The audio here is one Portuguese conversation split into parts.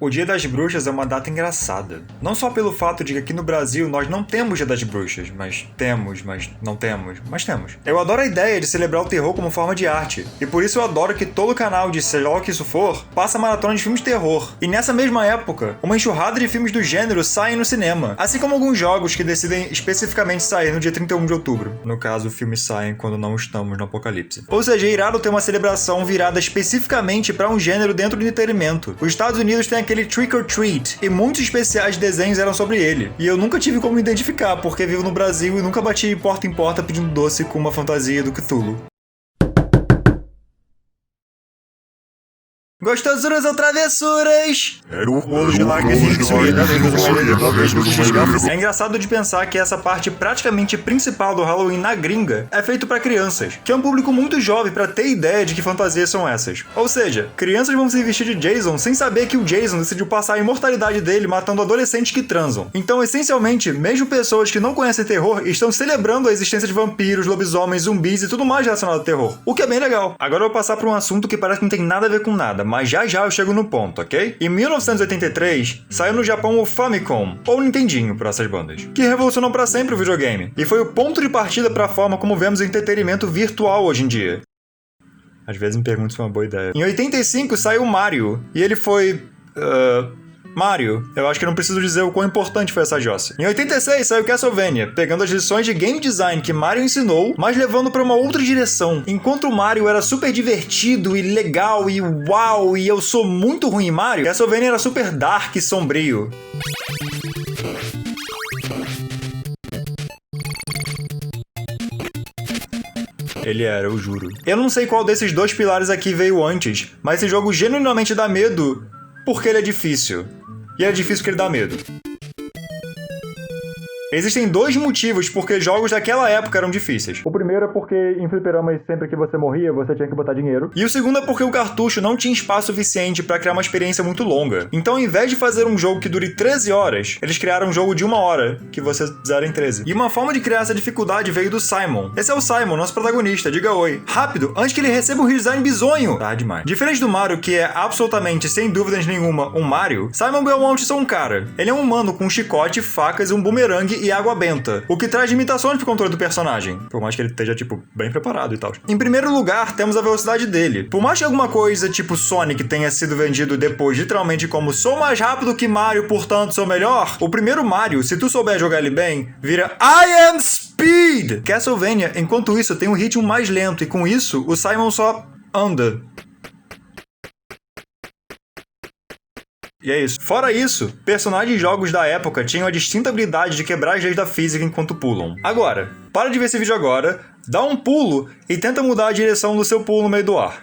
O Dia das Bruxas é uma data engraçada. Não só pelo fato de que aqui no Brasil nós não temos Dia das Bruxas, mas não temos, mas temos. Eu adoro a ideia de celebrar o terror como forma de arte, e por isso eu adoro que todo canal de seja lá o que isso for, passa maratona de filmes de terror. E nessa mesma época, uma enxurrada de filmes do gênero saem no cinema, assim como alguns jogos que decidem especificamente sair no dia 31 de outubro. No caso, filmes saem quando não estamos no apocalipse. Ou seja, é irado ter uma celebração virada especificamente para um gênero dentro do entretenimento. Os Estados Unidos têm aquele Trick or Treat, e muitos especiais de desenhos eram sobre ele. E eu nunca tive como identificar, porque vivo no Brasil e nunca bati porta em porta pedindo doce com uma fantasia do Cthulhu. Gostosuras ou travessuras? É engraçado de pensar que essa parte praticamente principal do Halloween na gringa é feito pra crianças, que é um público muito jovem pra ter ideia de que fantasias são essas. Ou seja, crianças vão se vestir de Jason sem saber que o Jason decidiu passar a imortalidade dele matando adolescentes que transam. Então, essencialmente, mesmo pessoas que não conhecem terror estão celebrando a existência de vampiros, lobisomens, zumbis e tudo mais relacionado ao terror, o que é bem legal. Agora eu vou passar pra um assunto que parece que não tem nada a ver com nada, mas já eu chego no ponto, ok? Em 1983, saiu no Japão o Famicom, ou Nintendinho por essas bandas, que revolucionou pra sempre o videogame, e foi o ponto de partida pra forma como vemos o entretenimento virtual hoje em dia. Às vezes me pergunto se é uma boa ideia. Em 85 saiu o Mario, e ele foi... Mario. Eu acho que não preciso dizer o quão importante foi essa jossa. Em 86 saiu Castlevania, pegando as lições de game design que Mario ensinou, mas levando pra uma outra direção. Enquanto o Mario era super divertido e legal e uau, e eu sou muito ruim em Mario, Castlevania era super dark e sombrio. Ele era, eu juro. Eu não sei qual desses dois pilares aqui veio antes, mas esse jogo genuinamente dá medo porque ele é difícil. E é difícil porque ele dá medo. Existem dois motivos porque jogos daquela época eram difíceis. O primeiro é porque em fliperamas sempre que você morria, você tinha que botar dinheiro. E o segundo é porque o cartucho não tinha espaço suficiente pra criar uma experiência muito longa. Então, ao invés de fazer um jogo que dure 13 horas, eles criaram um jogo de 1 hora, que você zera em 13. E uma forma de criar essa dificuldade veio do Simon. Esse é o Simon, nosso protagonista. Diga oi. Rápido, antes que ele receba um redesign bizonho. Tá demais. Diferente do Mario, que é absolutamente, sem dúvidas nenhuma, um Mario, Simon Belmont é um cara. Ele é um humano com um chicote, facas, um bumerangue e água benta, o que traz limitações pro controle do personagem, por mais que ele esteja, bem preparado e tal. Em primeiro lugar, temos a velocidade dele. Por mais que alguma coisa tipo Sonic tenha sido vendido depois literalmente como sou mais rápido que Mario, portanto sou melhor, o primeiro Mario, se tu souber jogar ele bem, vira I am Speed! Castlevania, enquanto isso, tem um ritmo mais lento, e com isso, o Simon só anda. E é isso. Fora isso, personagens de jogos da época tinham a distinta habilidade de quebrar as leis da física enquanto pulam. Agora, para de ver esse vídeo agora, dá um pulo e tenta mudar a direção do seu pulo no meio do ar.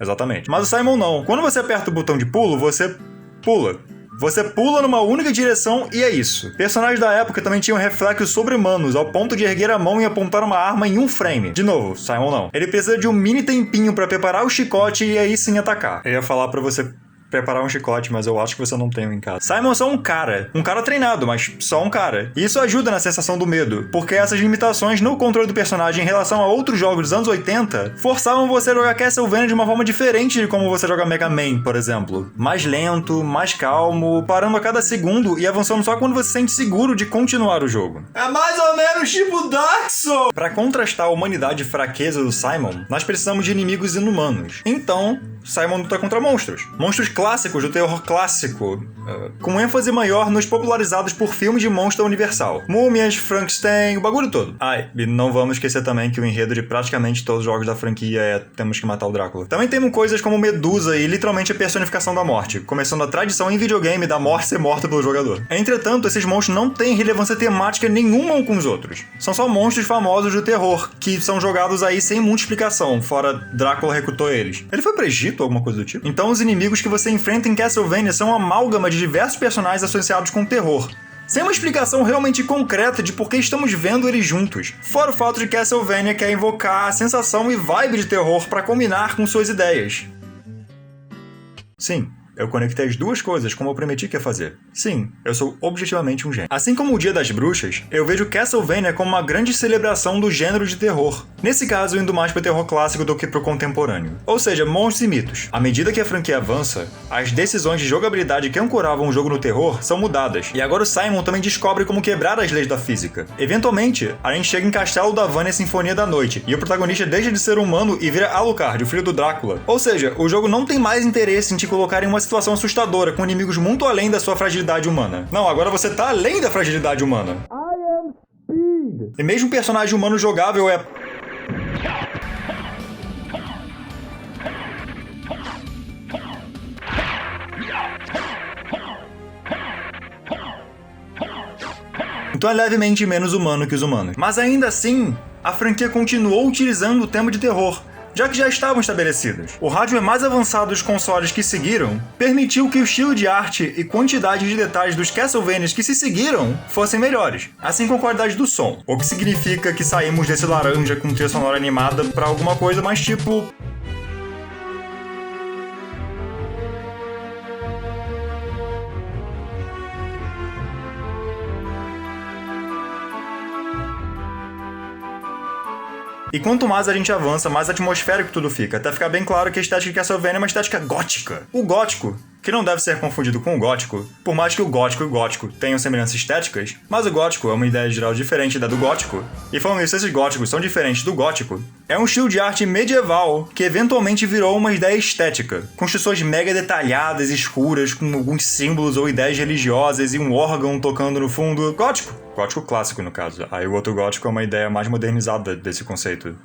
Exatamente. Mas o Simon não. Quando você aperta o botão de pulo, você pula. Você pula numa única direção e é isso. Personagens da época também tinham reflexos sobre-humanos, ao ponto de erguer a mão e apontar uma arma em um frame. De novo, Simon não. Ele precisa de um mini tempinho pra preparar o chicote e aí sim atacar. Eu ia falar pra você preparar um chicote, mas eu acho que você não tem um em casa. Simon é só um cara treinado, mas só um cara. E isso ajuda na sensação do medo, porque essas limitações no controle do personagem em relação a outros jogos dos anos 80 forçavam você a jogar Castlevania de uma forma diferente de como você joga Mega Man, por exemplo. Mais lento, mais calmo, parando a cada segundo e avançando só quando você se sente seguro de continuar o jogo. É mais ou menos tipo Dark Souls! Pra contrastar a humanidade e fraqueza do Simon, nós precisamos de inimigos inumanos. Então, Simon luta contra monstros. Monstros clássicos do terror clássico, com ênfase maior nos popularizados por filmes de monstro universal. Múmias, Frankenstein, o bagulho todo. E não vamos esquecer também que o enredo de praticamente todos os jogos da franquia é temos que matar o Drácula. Também temos coisas como Medusa e literalmente a personificação da morte, começando a tradição em videogame da morte ser morta pelo jogador. Entretanto, esses monstros não têm relevância temática nenhuma um com os outros. São só monstros famosos do terror, que são jogados aí sem muita explicação, fora Drácula recrutou eles. Ele foi pro Egito, alguma coisa do tipo? Então os inimigos que você enfrenta em Castlevania são uma amálgama de diversos personagens associados com terror, sem uma explicação realmente concreta de por que estamos vendo eles juntos. Fora o fato de que Castlevania quer invocar a sensação e vibe de terror para combinar com suas ideias. Sim, eu conectei as duas coisas como eu prometi que ia fazer. Sim, eu sou objetivamente um gênio. Assim como o Dia das Bruxas, eu vejo Castlevania como uma grande celebração do gênero de terror. Nesse caso, indo mais pro terror clássico do que pro contemporâneo. Ou seja, monstros e mitos. À medida que a franquia avança, as decisões de jogabilidade que ancoravam o jogo no terror são mudadas. E agora o Simon também descobre como quebrar as leis da física. Eventualmente, a gente chega em Castelo da Vânia Sinfonia da Noite, e o protagonista deixa de ser humano e vira Alucard, o filho do Drácula. Ou seja, o jogo não tem mais interesse em te colocar em uma situação assustadora, com inimigos muito além da sua fragilidade humana. Não, agora você tá além da fragilidade humana. E mesmo um personagem humano jogável é... então é levemente menos humano que os humanos. Mas ainda assim, a franquia continuou utilizando o tema de terror, já que já estavam estabelecidos. O hardware mais avançado dos consoles que seguiram permitiu que o estilo de arte e quantidade de detalhes dos Castlevanias que se seguiram fossem melhores, assim como a qualidade do som, o que significa que saímos desse laranja com trilha sonora animada pra alguma coisa mais tipo... E quanto mais a gente avança, mais atmosférico tudo fica, até ficar bem claro que a estética de Castlevania é uma estética gótica. O gótico, que não deve ser confundido com o gótico, por mais que o gótico e o gótico tenham semelhanças estéticas, mas o gótico é uma ideia geral diferente da do gótico. E falando isso, esses góticos são diferentes do gótico. É um estilo de arte medieval que eventualmente virou uma ideia estética. Construções mega detalhadas, escuras, com alguns símbolos ou ideias religiosas e um órgão tocando no fundo. Gótico. Gótico clássico, no caso. Aí o outro gótico é uma ideia mais modernizada desse conceito.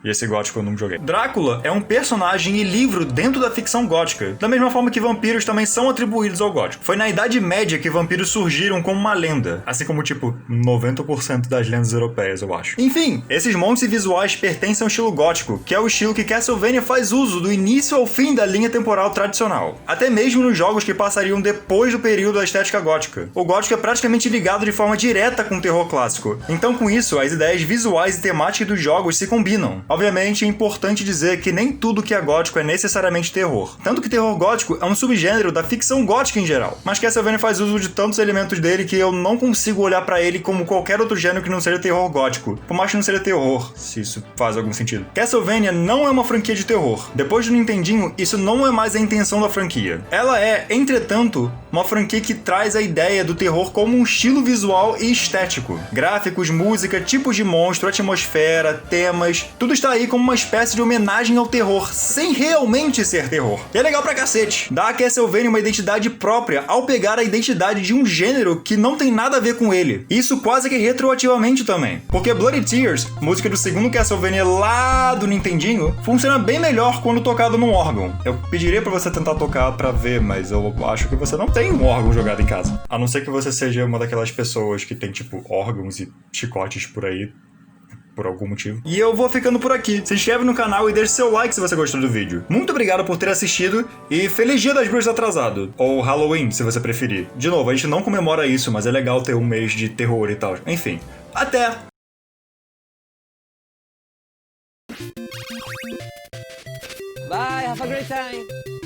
E esse gótico eu não joguei. Drácula é um personagem e livro dentro da ficção gótica, da mesma forma que vampiros também são atribuídos ao gótico. Foi na Idade Média que vampiros surgiram como uma lenda, assim como, 90% das lendas europeias, eu acho. Enfim, esses monstros visuais pertencem ao estilo gótico, que é o estilo que Castlevania faz uso do início ao fim da linha temporal tradicional. Até mesmo nos jogos que passariam depois do período da estética gótica. O gótico é praticamente ligado de forma direta com o terror clássico. Então, com isso, as ideias visuais e temáticas dos jogos se combinam. Obviamente, é importante dizer que nem tudo que é gótico é necessariamente terror. Tanto que terror gótico é um subgênero da ficção gótica em geral. Mas Castlevania faz uso de tantos elementos dele que eu não consigo olhar pra ele como qualquer outro gênero que não seja terror gótico. Por mais que não seja terror, se isso faz algum sentido. Castlevania não é uma franquia de terror. Depois do Nintendinho, isso não é mais a intenção da franquia. Ela é, entretanto, uma franquia que traz a ideia do terror como um estilo visual e estético. Gráficos, música, tipos de monstro, atmosfera, temas, tudo está aí como uma espécie de homenagem ao terror, sem realmente ser terror. E é legal pra cacete. Dá a Castlevania uma identidade própria ao pegar a identidade de um gênero que não tem nada a ver com ele. Isso quase que retroativamente também. Porque Bloody Tears, música do segundo Castlevania lá do Nintendinho, funciona bem melhor quando tocado num órgão. Eu pediria pra você tentar tocar pra ver, mas eu acho que você não tem um órgão jogado em casa. A não ser que você seja uma daquelas pessoas que tem, órgãos e chicotes por aí, por algum motivo. E eu vou ficando por aqui. Se inscreve no canal e deixe seu like se você gostou do vídeo. Muito obrigado por ter assistido e feliz Dia das Bruxas atrasado. Ou Halloween, se você preferir. De novo, a gente não comemora isso, mas é legal ter um mês de terror e tal. Enfim, até! Bye, have a great time!